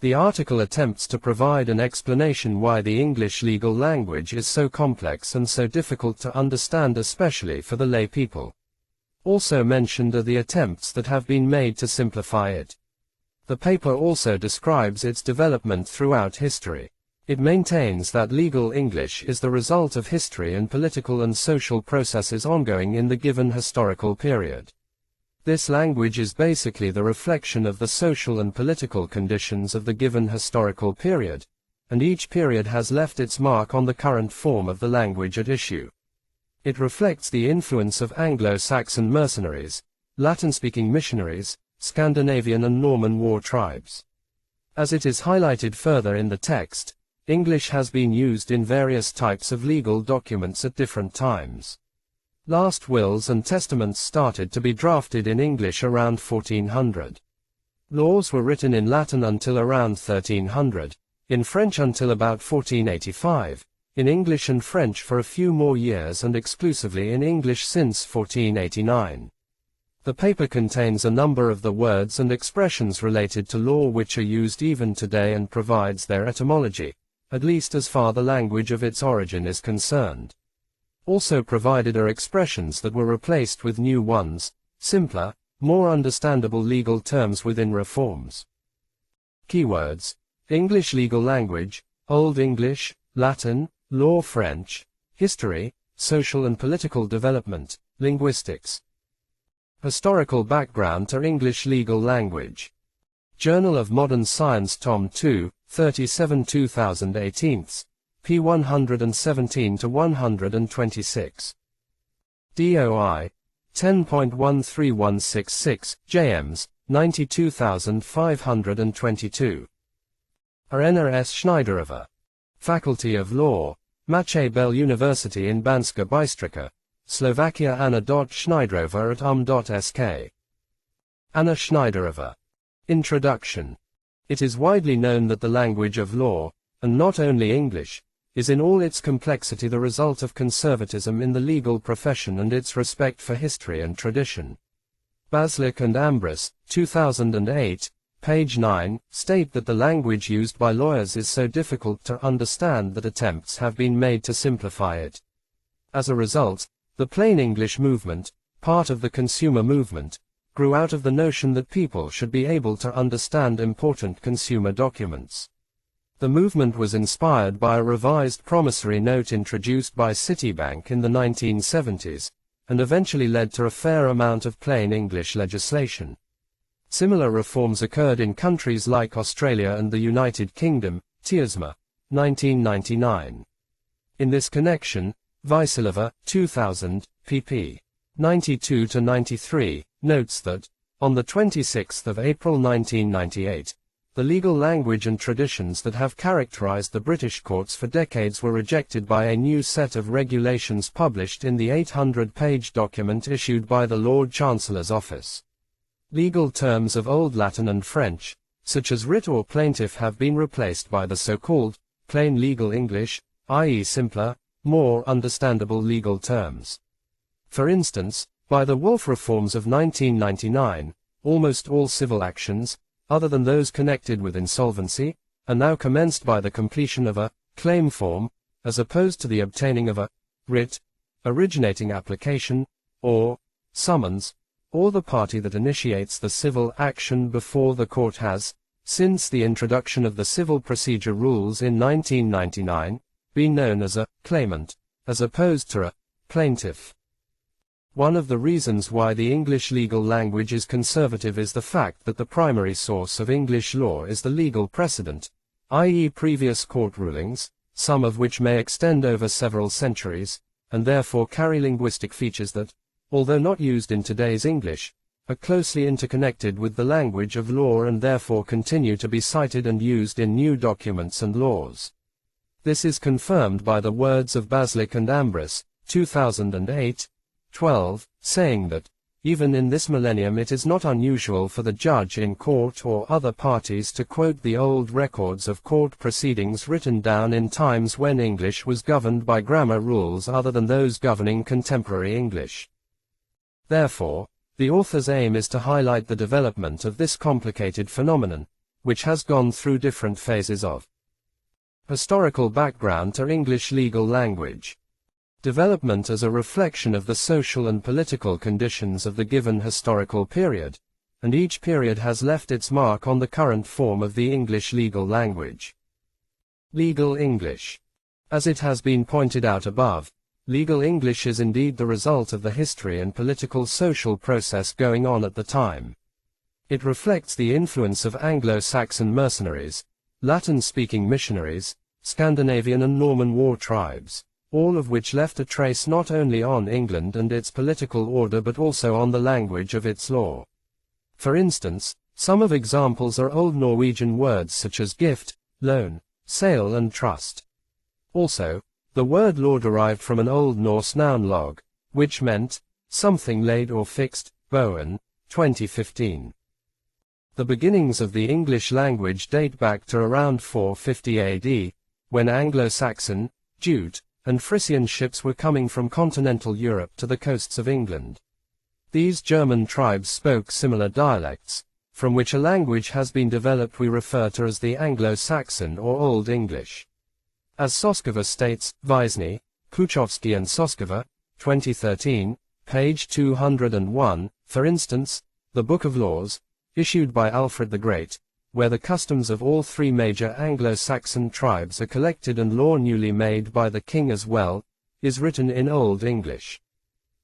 The article attempts to provide an explanation why the English legal language is so complex and so difficult to understand, especially for the lay people. Also mentioned are the attempts that have been made to simplify it. The paper also describes its development throughout history. It maintains that legal English is the result of history and political and social processes ongoing in the given historical period. This language is basically the reflection of the social and political conditions of the given historical period, and each period has left its mark on the current form of the language at issue. It reflects the influence of Anglo-Saxon mercenaries, Latin-speaking missionaries, Scandinavian and Norman war tribes. As it is highlighted further in the text, English has been used in various types of legal documents at different times. Last wills and testaments started to be drafted in English around 1400. Laws were written in Latin until around 1300, in French until about 1485, in English and French for a few more years, and exclusively in English since 1489. The paper contains a number of the words and expressions related to law which are used even today and provides their etymology, at least as far the language of its origin is concerned. Also provided are expressions that were replaced with new ones, simpler, more understandable legal terms within reforms. Keywords: English legal language, Old English, Latin, law French, history, social and political development, linguistics. Historical background to English legal language. Journal of Modern Science Tom 2, 37 2018, p. 117-126. DOI 10.13166, JMS 92522. Arena S. Schneiderova. Faculty of Law, Maciej Bell University in Banska Bystrica, Slovakia. Anna Schneiderova at sk. Anna Schneiderova. Introduction. It is widely known that the language of law, and not only English, is in all its complexity the result of conservatism in the legal profession and its respect for history and tradition. Baslik and Ambras, 2008, page 9, state that the language used by lawyers is so difficult to understand that attempts have been made to simplify it. As a result, the plain English movement, part of the consumer movement, grew out of the notion that people should be able to understand important consumer documents. The movement was inspired by a revised promissory note introduced by Citibank in the 1970s, and eventually led to a fair amount of plain English legislation. Similar reforms occurred in countries like Australia and the United Kingdom, Tiersma, 1999. In this connection, Vaisilova, 2000, pp. 92-93, notes that, on the 26th of April 1998, the legal language and traditions that have characterized the British courts for decades were rejected by a new set of regulations published in the 800-page document issued by the Lord Chancellor's office. Legal terms of Old Latin and French, such as writ or plaintiff, have been replaced by the so-called plain legal English, i.e. simpler, more understandable legal terms. For instance, by the Wolf reforms of 1999, almost all civil actions, other than those connected with insolvency, are now commenced by the completion of a claim form, as opposed to the obtaining of a writ, originating application, or summons, or the party that initiates the civil action before the court has, since the introduction of the civil procedure rules in 1999, been known as a claimant, as opposed to a plaintiff. One of the reasons why the English legal language is conservative is the fact that the primary source of English law is the legal precedent, i.e. previous court rulings, some of which may extend over several centuries, and therefore carry linguistic features that, although not used in today's English, are closely interconnected with the language of law and therefore continue to be cited and used in new documents and laws. This is confirmed by the words of Baslik and Ambras, 2008, 12, saying that, even in this millennium it is not unusual for the judge in court or other parties to quote the old records of court proceedings written down in times when English was governed by grammar rules other than those governing contemporary English. Therefore, the author's aim is to highlight the development of this complicated phenomenon, which has gone through different phases of historical background to English legal language. Development as a reflection of the social and political conditions of the given historical period, and each period has left its mark on the current form of the English legal language. Legal English. As it has been pointed out above, legal English is indeed the result of the history and political social process going on at the time. It reflects the influence of Anglo-Saxon mercenaries, Latin-speaking missionaries, Scandinavian and Norman war tribes, all of which left a trace not only on England and its political order but also on the language of its law. For instance, some of examples are Old Norwegian words such as gift, loan, sale and trust. Also, the word law derived from an Old Norse noun log, which meant something laid or fixed, Bowen, 2015. The beginnings of the English language date back to around 450 AD, when Anglo-Saxon, Jute, and Frisian ships were coming from continental Europe to the coasts of England. These German tribes spoke similar dialects, from which a language has been developed we refer to as the Anglo-Saxon or Old English. As Soskova states, Wisny, Kluchowski and Soskova, 2013, page 201, for instance, the Book of Laws, issued by Alfred the Great, where the customs of all three major Anglo-Saxon tribes are collected and law newly made by the king as well, is written in Old English.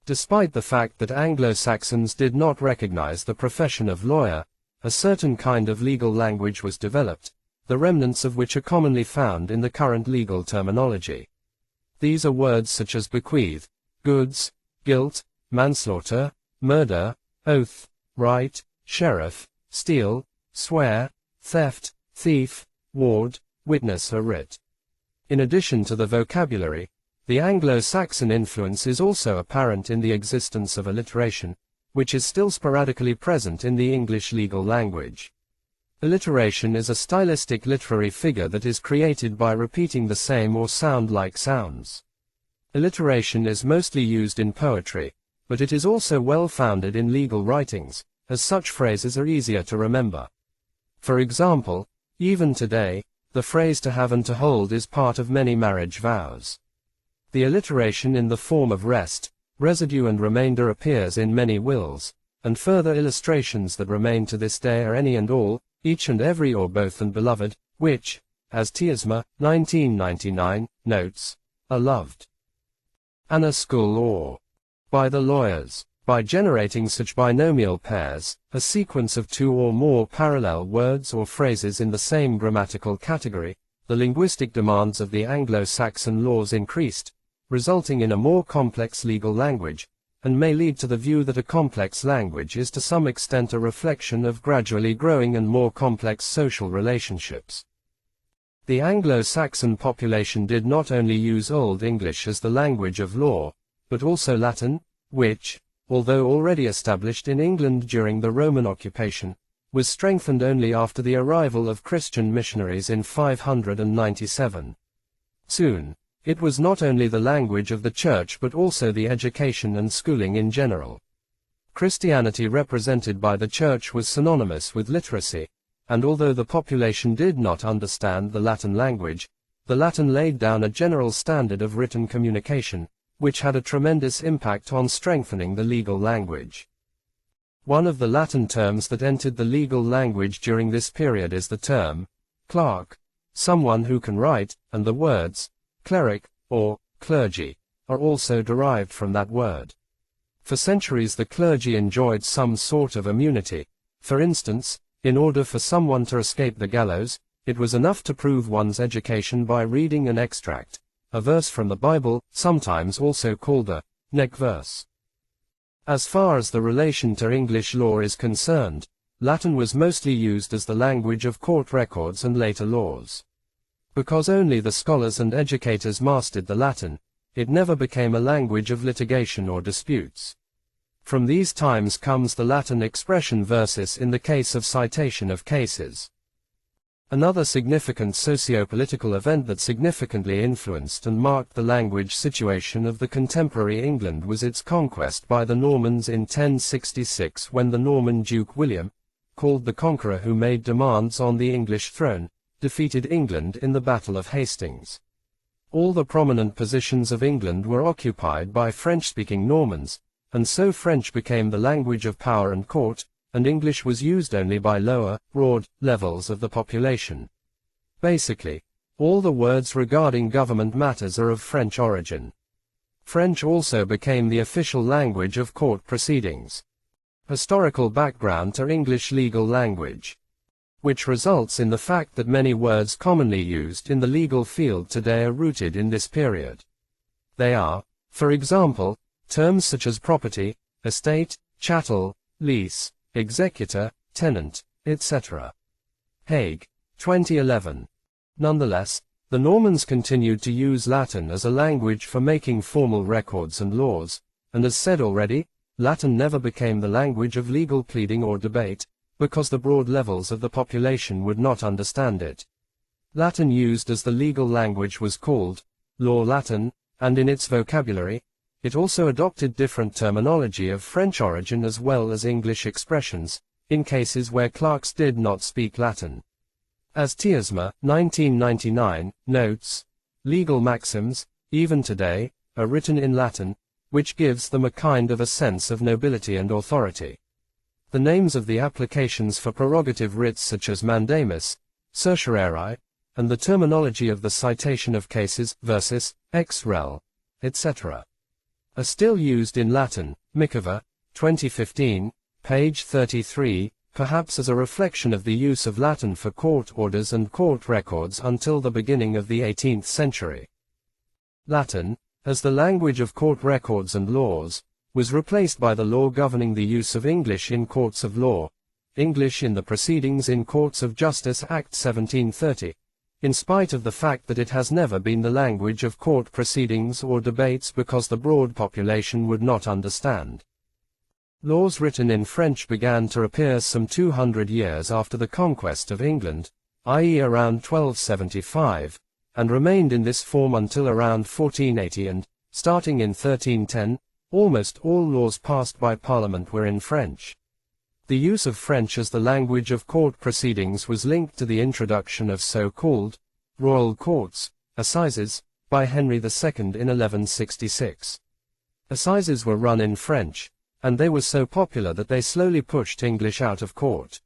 Despite the fact that Anglo-Saxons did not recognize the profession of lawyer, a certain kind of legal language was developed, the remnants of which are commonly found in the current legal terminology. These are words such as bequeath, goods, guilt, manslaughter, murder, oath, right, sheriff, steal, swear, theft, thief, ward, witness or writ. In addition to the vocabulary, the Anglo-Saxon influence is also apparent in the existence of alliteration, which is still sporadically present in the English legal language. Alliteration is a stylistic literary figure that is created by repeating the same or sound-like sounds. Alliteration is mostly used in poetry, but it is also well-founded in legal writings, as such phrases are easier to remember. For example, even today, the phrase to have and to hold is part of many marriage vows. The alliteration in the form of rest, residue and remainder appears in many wills, and further illustrations that remain to this day are any and all, each and every or both and beloved, which, as Tiersma, 1999, notes, are loved. Anna School or by the lawyers. By generating such binomial pairs, a sequence of two or more parallel words or phrases in the same grammatical category, the linguistic demands of the Anglo-Saxon laws increased, resulting in a more complex legal language, and may lead to the view that a complex language is to some extent a reflection of gradually growing and more complex social relationships. The Anglo-Saxon population did not only use Old English as the language of law, but also Latin, which, although already established in England during the Roman occupation, was strengthened only after the arrival of Christian missionaries in 597. Soon, it was not only the language of the Church but also the education and schooling in general. Christianity represented by the Church was synonymous with literacy, and although the population did not understand the Latin language, the Latin laid down a general standard of written communication, which had a tremendous impact on strengthening the legal language. One of the Latin terms that entered the legal language during this period is the term clerk, someone who can write, and the words cleric or clergy are also derived from that word. For centuries the clergy enjoyed some sort of immunity. For instance, in order for someone to escape the gallows, it was enough to prove one's education by reading an extract, a verse from the Bible, sometimes also called a neck verse. As far as the relation to English law is concerned, Latin was mostly used as the language of court records and later laws. Because only the scholars and educators mastered the Latin, it never became a language of litigation or disputes. From these times comes the Latin expression versus in the case of citation of cases. Another significant socio-political event that significantly influenced and marked the language situation of the contemporary England was its conquest by the Normans in 1066 when the Norman Duke William, called the Conqueror, who made demands on the English throne, defeated England in the Battle of Hastings. All the prominent positions of England were occupied by French-speaking Normans, and so French became the language of power and court, and English was used only by lower, broad, levels of the population. Basically, all the words regarding government matters are of French origin. French also became the official language of court proceedings. Historical background to English legal language, which results in the fact that many words commonly used in the legal field today are rooted in this period. They are, for example, terms such as property, estate, chattel, lease, executor, tenant, etc. Hague, 2011. Nonetheless, the Normans continued to use Latin as a language for making formal records and laws, and as said already, Latin never became the language of legal pleading or debate, because the broad levels of the population would not understand it. Latin used as the legal language was called Law Latin, and in its vocabulary, it also adopted different terminology of French origin as well as English expressions, in cases where clerks did not speak Latin. As Tiersma, 1999, notes, legal maxims, even today, are written in Latin, which gives them a kind of a sense of nobility and authority. The names of the applications for prerogative writs such as mandamus, certiorari, and the terminology of the citation of cases, versus, ex rel, etc., are still used in Latin. Mikova, 2015, page 33, perhaps as a reflection of the use of Latin for court orders and court records until the beginning of the 18th century. Latin, as the language of court records and laws, was replaced by the law governing the use of English in courts of law, English in the Proceedings in Courts of Justice Act 1730, in spite of the fact that it has never been the language of court proceedings or debates because the broad population would not understand. Laws written in French began to appear some 200 years after the conquest of England, i.e. around 1275, and remained in this form until around 1480 and, starting in 1310, almost all laws passed by Parliament were in French. The use of French as the language of court proceedings was linked to the introduction of so-called royal courts, assizes, by Henry II in 1166. Assizes were run in French, and they were so popular that they slowly pushed English out of court.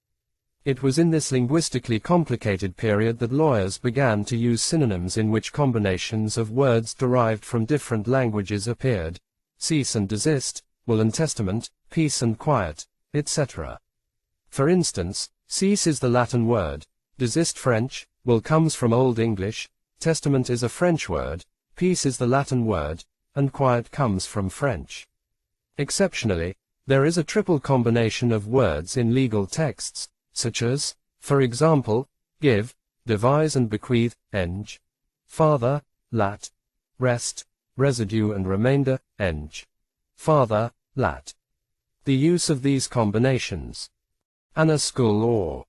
It was in this linguistically complicated period that lawyers began to use synonyms in which combinations of words derived from different languages appeared: cease and desist, will and testament, peace and quiet, etc. For instance, cease is the Latin word, desist French, will comes from Old English, testament is a French word, peace is the Latin word, and quiet comes from French. Exceptionally, there is a triple combination of words in legal texts, such as, for example, give, devise and bequeath, eng, father, lat, rest, residue and remainder, eng, father, lat. The use of these combinations, annuscule or,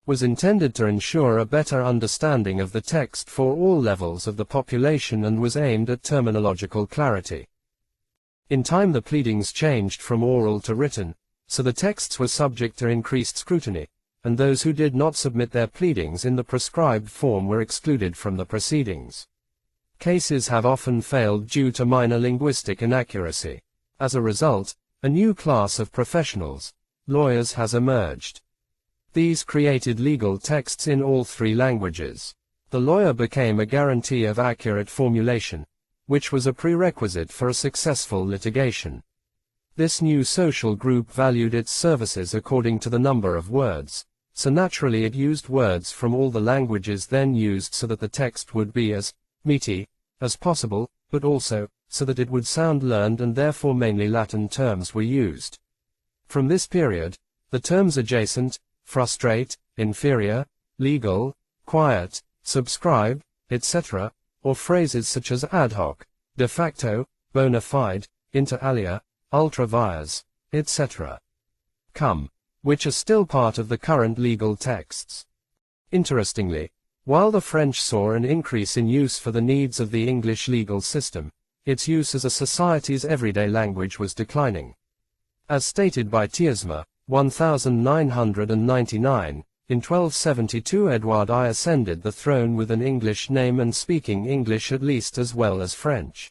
was intended to ensure a better understanding of the text for all levels of the population and was aimed at terminological clarity. In time the pleadings changed from oral to written, so the texts were subject to increased scrutiny, and those who did not submit their pleadings in the prescribed form were excluded from the proceedings. Cases have often failed due to minor linguistic inaccuracy. As a result, a new class of professionals, lawyers, has emerged. These created legal texts in all three languages. The lawyer became a guarantee of accurate formulation, which was a prerequisite for a successful litigation. This new social group valued its services according to the number of words, so naturally it used words from all the languages then used so that the text would be as meaty as possible, but also so that it would sound learned, and therefore mainly Latin terms were used. From this period, the terms adjacent, frustrate, inferior, legal, quiet, subscribe, etc., or phrases such as ad hoc, de facto, bona fide, inter alia, ultra vires, etc., come, which are still part of the current legal texts. Interestingly, while the French saw an increase in use for the needs of the English legal system, its use as a society's everyday language was declining. As stated by Tiersma, 1999, in 1272 Edward I ascended the throne with an English name and speaking English at least as well as French.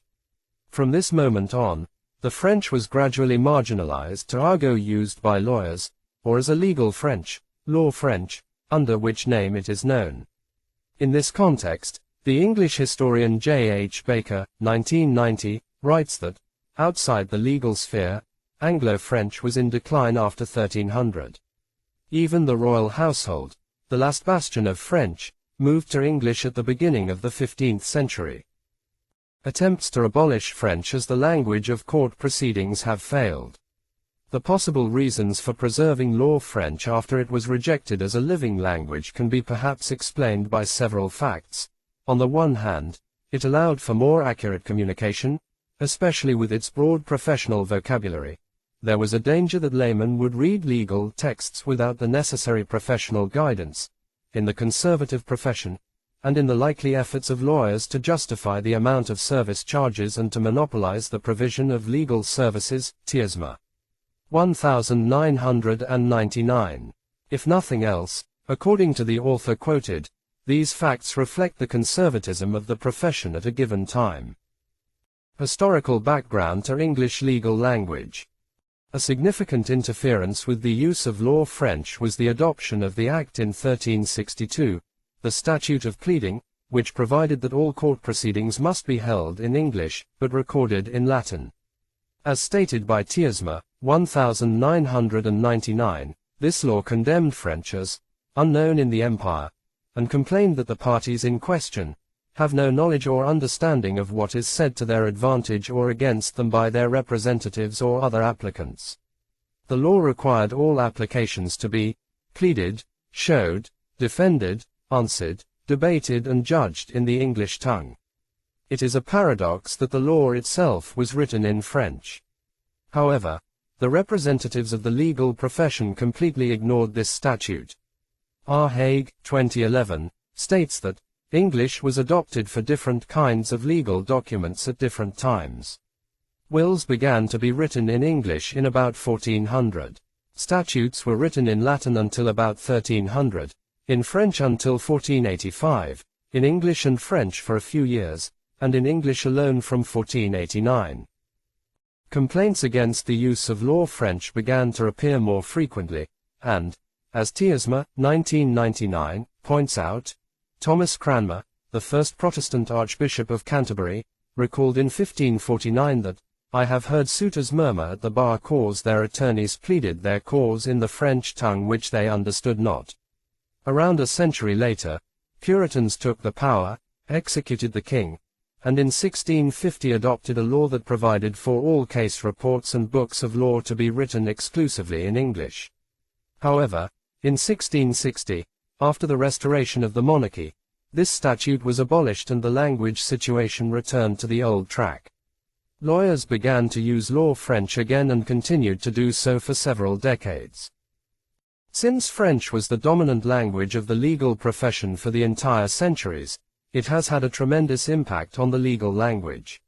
From this moment on, the French was gradually marginalized to argot used by lawyers, or as a legal French, law French, under which name it is known. In this context, the English historian J. H. Baker, 1990, writes that, outside the legal sphere, Anglo-French was in decline after 1300. Even the royal household, the last bastion of French, moved to English at the beginning of the 15th century. Attempts to abolish French as the language of court proceedings have failed. The possible reasons for preserving law French after it was rejected as a living language can be perhaps explained by several facts. On the one hand, it allowed for more accurate communication, especially with its broad professional vocabulary. There was a danger that laymen would read legal texts without the necessary professional guidance, in the conservative profession, and in the likely efforts of lawyers to justify the amount of service charges and to monopolize the provision of legal services. Tiersma. 1999. If nothing else, according to the author quoted, these facts reflect the conservatism of the profession at a given time. Historical background to English legal language. A significant interference with the use of law French was the adoption of the Act in 1362, the Statute of Pleading, which provided that all court proceedings must be held in English, but recorded in Latin. As stated by Tiersma, 1999, this law condemned French as unknown in the empire, and complained that the parties in question have no knowledge or understanding of what is said to their advantage or against them by their representatives or other applicants. The law required all applications to be pleaded, showed, defended, answered, debated and judged in the English tongue. It is a paradox that the law itself was written in French. However, the representatives of the legal profession completely ignored this statute. R. Haig, 2011, states that English was adopted for different kinds of legal documents at different times. Wills began to be written in English in about 1400. Statutes were written in Latin until about 1300, in French until 1485, in English and French for a few years, and in English alone from 1489. Complaints against the use of law French began to appear more frequently, and, as Tiersma, 1999, points out, Thomas Cranmer, the first Protestant Archbishop of Canterbury, recalled in 1549 that, "I have heard suitors murmur at the bar cause their attorneys pleaded their cause in the French tongue which they understood not." Around a century later, Puritans took the power, executed the king, and in 1650 adopted a law that provided for all case reports and books of law to be written exclusively in English. However, in 1660, after the restoration of the monarchy, this statute was abolished and the language situation returned to the old track. Lawyers began to use law French again and continued to do so for several decades. Since French was the dominant language of the legal profession for the entire centuries, it has had a tremendous impact on the legal language.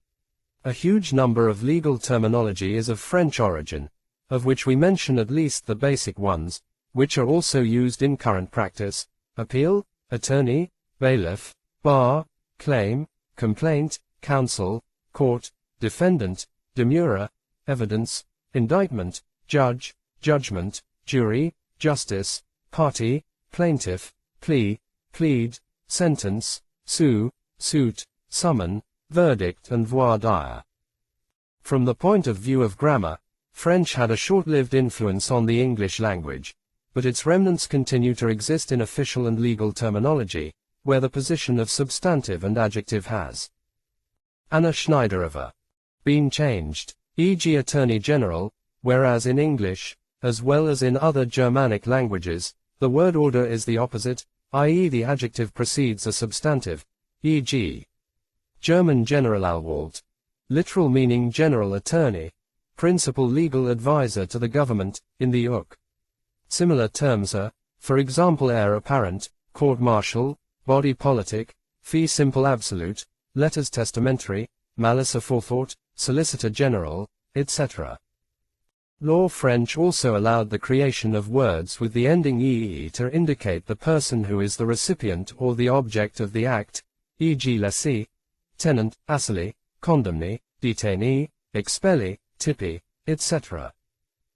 A huge number of legal terminology is of French origin, of which we mention at least the basic ones, which are also used in current practice: appeal, attorney, bailiff, bar, claim, complaint, counsel, court, defendant, demurrer, evidence, indictment, judge, judgment, jury, justice, party, plaintiff, plea, plead, sentence, sue, suit, summon, verdict and voir dire. From the point of view of grammar, French had a short-lived influence on the English language, but its remnants continue to exist in official and legal terminology, where the position of substantive and adjective has Anna Schneiderova been changed, e.g. Attorney General, whereas in English, as well as in other Germanic languages, the word order is the opposite, i.e. the adjective precedes a substantive, e.g. German Generalanwalt, literal meaning general attorney, principal legal advisor to the government, in the UK. Similar terms are, for example, heir apparent, court-martial, body politic, fee simple absolute, letters testamentary, malice aforethought, solicitor general, etc. Law French also allowed the creation of words with the ending ee to indicate the person who is the recipient or the object of the act, e.g. lessee, tenant, assaillee, condemnee, detainee, expellee, tippee, etc.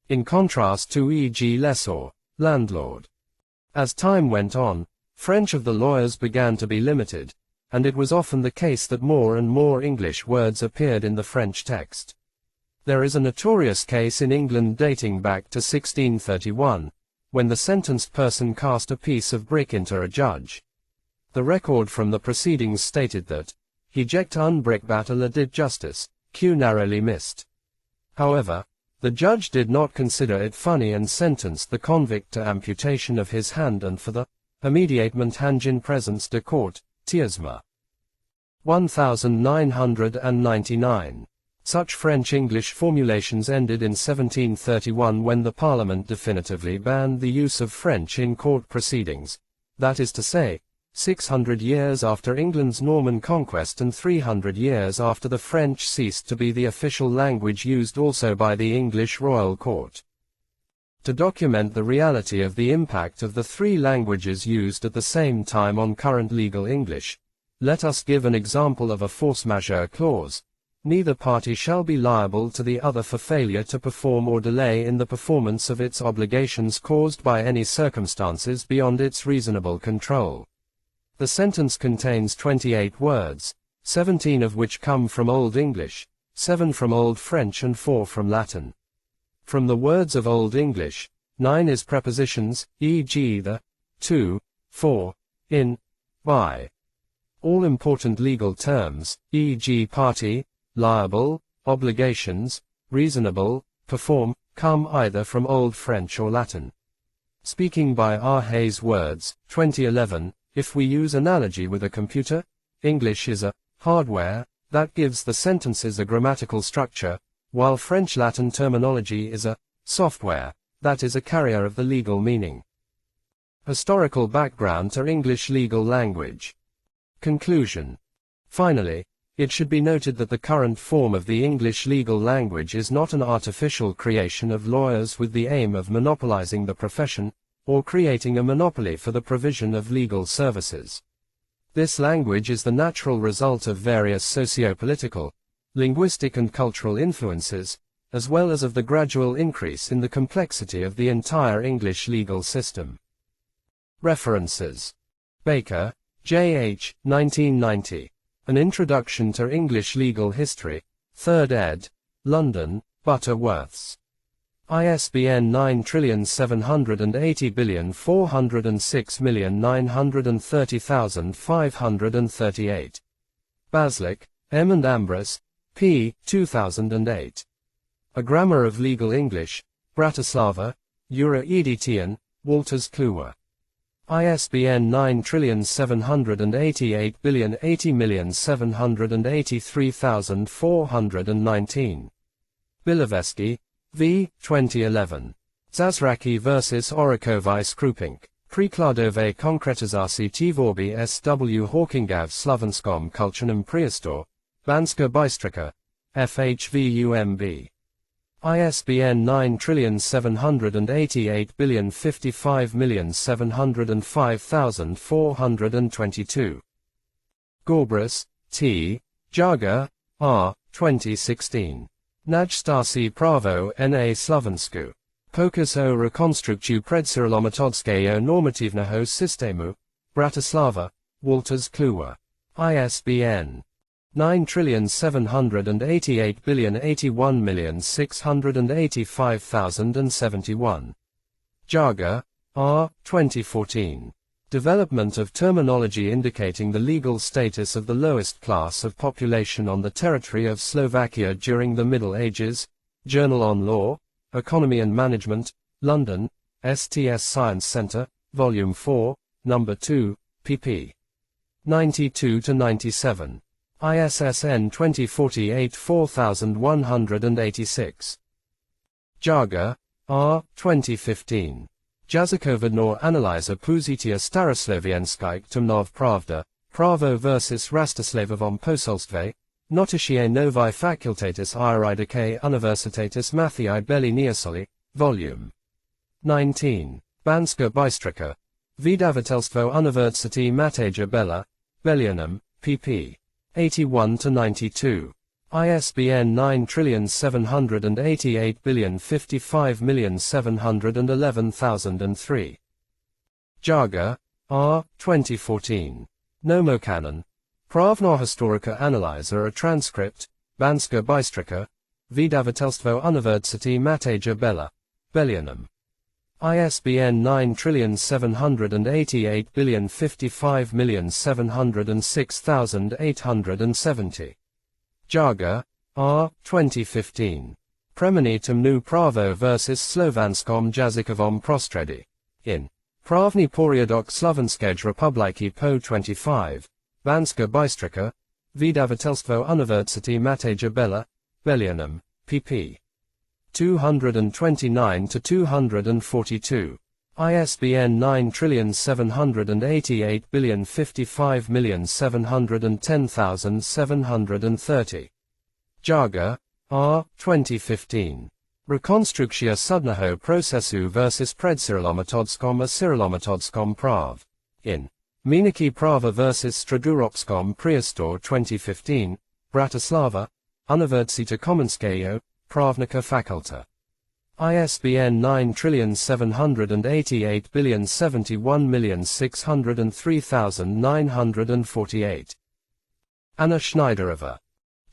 In contrast to e.g. lessor, landlord. As time went on, French of the lawyers began to be limited, and it was often the case that more and more English words appeared in the French text. There is a notorious case in England dating back to 1631, when the sentenced person cast a piece of brick into a judge. The record from the proceedings stated that, he ject un brick batter la did justice, Q narrowly missed. However, the judge did not consider it funny and sentenced the convict to amputation of his hand and for the immediatement hand in presence de court, Tiersma. 1999. Such French-English formulations ended in 1731 when the Parliament definitively banned the use of French in court proceedings, that is to say, 600 years after England's Norman conquest and 300 years after the French ceased to be the official language used also by the English royal court. To document the reality of the impact of the three languages used at the same time on current legal English, let us give an example of a force majeure clause. Neither party shall be liable to the other for failure to perform or delay in the performance of its obligations caused by any circumstances beyond its reasonable control. The sentence contains 28 words, 17 of which come from Old English, 7 from Old French and 4 from Latin. From the words of Old English, 9 is prepositions, e.g. the, to, for, in, by. All important legal terms, e.g. party, liable, obligations, reasonable, perform, come either from Old French or Latin. Speaking by R. Hayes Words, 2011, if we use analogy with a computer, English is a hardware that gives the sentences a grammatical structure, while French-Latin terminology is a software that is a carrier of the legal meaning. Historical background to English legal language. Conclusion. Finally, it should be noted that the current form of the English legal language is not an artificial creation of lawyers with the aim of monopolizing the profession, or creating a monopoly for the provision of legal services. This language is the natural result of various socio-political, linguistic and cultural influences, as well as of the gradual increase in the complexity of the entire English legal system. References. Baker, J. H., 1990. An Introduction to English Legal History, 3rd ed., London, Butterworths. ISBN 9780406930538. Baslik, M. and Ambras, P. 2008. A Grammar of Legal English, Bratislava, Jura Editian, Wolters Kluwer. ISBN 9780880783419. Biloveski, V. 2011. Zazraki vs. Orokovi Skrupink. Przykładowe konkretyzacji tworby S.W. Hawkinga w Słowenskom Kulturnym Priestor, Banska Bystrica, FHVUMB. ISBN 97805505422. Gorbris, T., Jaga, R. 2016. Najstasi Prawo na Słowensku. Pokaz o rekonstrukcji przedsięlomatowskiego normatywnego systemu, Bratislava, Wolters Kluwer. ISBN 9780881685071. Jaga, R. 2014. Development of terminology indicating the legal status of the lowest class of population on the territory of Slovakia during the Middle Ages, Journal on Law, Economy and Management, London, STS Science Centre, Volume 4, No. 2, pp. 92-97. ISSN 2048-4186. Jaga, R. 2015. Jazykowodna analiza pozycja starosłowiańska tomnów prawda, Prawo vs. Rastislavovom poselstwie, Notitia novae facultatis Iridicae Universitatis Mathiae Belli Neosoli, Volume 19. Banska Bystrica. Vydavatelstvo University Mateja Bella, Bellianum, pp. 81-92. ISBN 9780555711003. Jaga, R. 2014. Nomocanon. Pravnohistorica Analyzer a Transcript, Banska Bystrica, Vydavatelstvo University Mateja Bella, Bellianum. ISBN 9780555706870. Jaga, R. 2015. Premonitum nu pravo versus Slovanskom jazikovom prostredi. In Pravni Poriadok Slovenskej Republiki po 25. Banska Bystrica, Vydavatelstvo University Mateja Bella, Bellianum, pp. 229-242. ISBN 9780555710730. Jaga, R. 2015. Rekonstrukcja sudnego procesu versus Predsyrolometodskom a Syrolometodskom prav. In Miniki Prava versus Straduropskom Priestor 2015, Bratislava, Uniwersytet Komenskiego, Pravnika Fakulta. ISBN 9780710603948. Anna Schneiderova.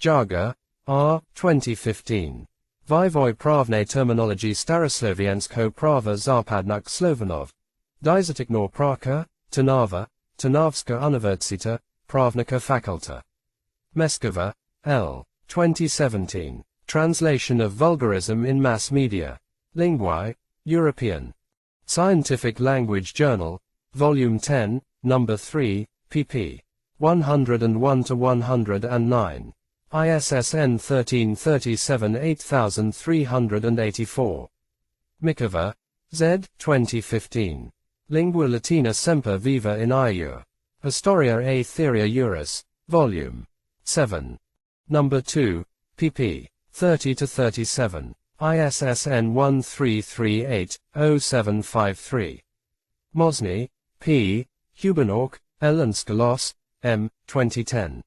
Jaga, R. 2015. Vyvoj Pravne Terminology Starosloviansko Prava Zapadnak Slovanov. Dyzatiknor Praka, Trnava, Trnavska Uniwersyta, Pravnika Fakulta. Meskova, L. 2017. Translation of Vulgarism in Mass Media. Linguae, European. Scientific Language Journal, Volume 10, Number 3, pp. 101-109. ISSN 1337-8384. Mikova, Z. 2015. Lingua Latina Semper Viva in Iur. Historia a Theoria Juris, Volume 7. Number 2, pp. 30-37. ISSN 1338-0753. Mosny, P. Hubenauck, L. and Skalos, M. 2010.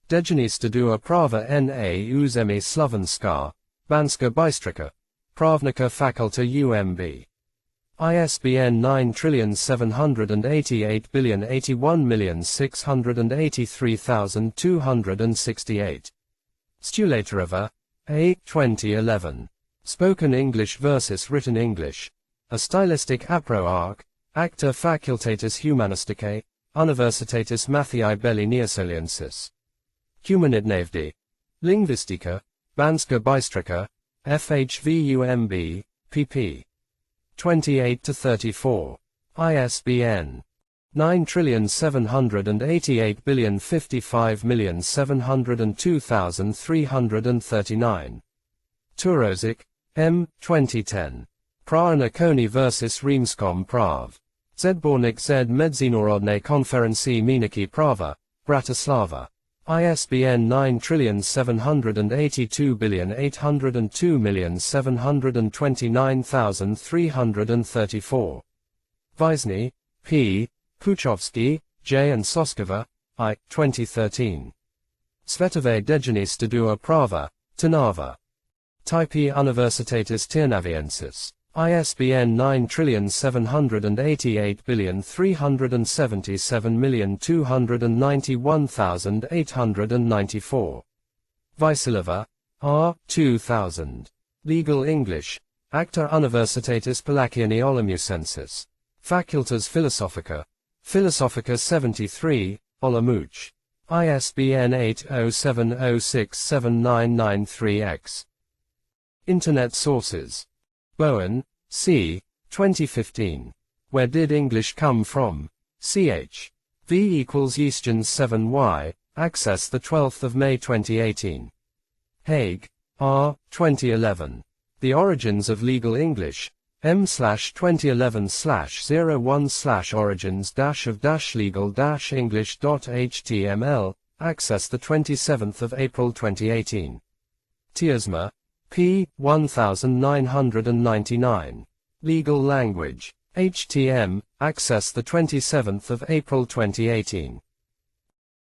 Dejanistadua Prava na Uzemi Slovenska, Banska Bystrica, Pravnika Fakulta UMB. ISBN 9780881683268. Stulatorova, A. 2011. Spoken English versus Written English. A Stylistic Approach, Acta Facultatis Humanisticae, Universitatis Mathiae Belli Neosoliensis. Humanitnavdi. Lingvistika, Banska Bystrica, FHVUMB, pp. 28-34. ISBN 9780555702339. Turozik, M. 2010. Praana Koni vs. Rimskom Prav. Zbornik Z Medzinorodne Konferencji Miniki Prava, Bratislava. ISBN 9782802729334. Wisny, P. Puchovsky, J. and Soskova, I. 2013. Svetove Dejanistadua Prava, Trnava. Type Universitatis Tiernaviensis. ISBN 9788397291894. Vaisilova, R. 2000. Legal English. Acta Universitatis Palakiani Olamucensis. Facultas Philosophica. Philosophica 73, Olomouc. ISBN 8070679993X. Internet sources. Bowen, C. 2015. Where Did English Come From? Ch. V equals Eastgens 7y, Access 12 May 2018. Hague, R. 2011. The Origins of Legal English, M/2011/01/origins-of-legal-english.html, Access the 27th of April 2018. TIASMA, p. 1999. Legal language. HTM, access the 27th of April 2018.